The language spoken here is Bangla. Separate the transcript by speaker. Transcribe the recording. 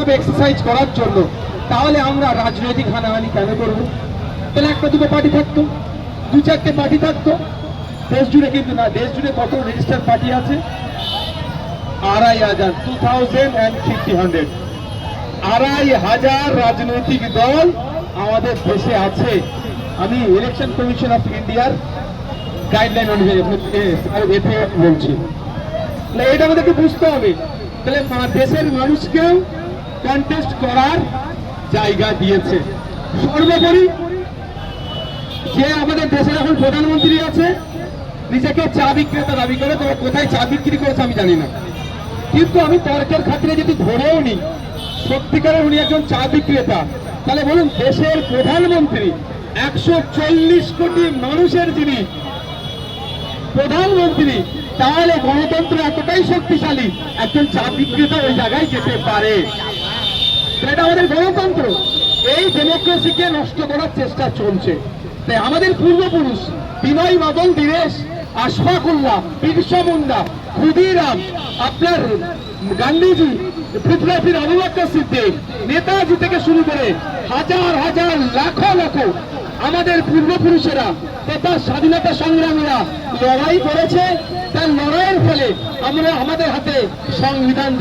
Speaker 1: শুধু এক্সারসাইজ করার জন্য, তাহলে আমরা রাজনৈতিক হানাহানি কেন করবো? তাহলে একটা দুটো পার্টি থাকতো, দু চারটে পার্টি থাকতো। দেশ জুড়ে কিন্তু না, দেশ জুড়ে কত রেজিস্টার্ড পার্টি আছে? 2,500, 2,050 2,500 রাজনৈতিক দল আমাদের দেশে আছে। আমি ইলেকশন কমিশন অফ ইন্ডিয়ার গাইডলাইন অনুযায়ী বলছি। এটা আমাদেরকে বুঝতে হবে। তাহলে দেশের মানুষকেও কন্টেস্ট করার জায়গা দিয়েছে। সর্বোপরি যে আমাদের দেশের এখন প্রধানমন্ত্রী আছে, নিজেকে চা বিক্রেতা দাবি করে, তবে কোথায় চা বিক্রি করেছে আমি জানি না, কিন্তু আমি তর্কের খাতিরে যদি ধরেও নিই সত্যিকারের উনি একজন চা বিক্রেতা, তাহলে বলুন দেশের প্রধানমন্ত্রী, 140 কোটি মানুষের যিনি প্রধানমন্ত্রী, তাহলে গণতন্ত্র এতটাই শক্তিশালী একজন চা বিক্রেতা ওই জায়গায় যেতে পারে? এটা আমাদের গণতন্ত্র। এই ডেমোক্রেসিকে নষ্ট করার চেষ্টা চলছে। তাই আমাদের পূর্বপুরুষ বিনয় বাদল দীনেশ, আশফাকুল্লাহ, বিরসা মুন্ডা, ক্ষুদিরাম, আপনার গান্ধীজি, পৃথ্বীর আবু বকর সিদ্দিক, নেতাজি থেকে শুরু করে হাজার হাজার লাখো লাখো আমাদের পূর্বপুরুষেরা তথা স্বাধীনতা সংগ্রামীরা লড়াই করেছে। তার লড়াইয়ের ফলে আমরা আমাদের হাতে সংবিধান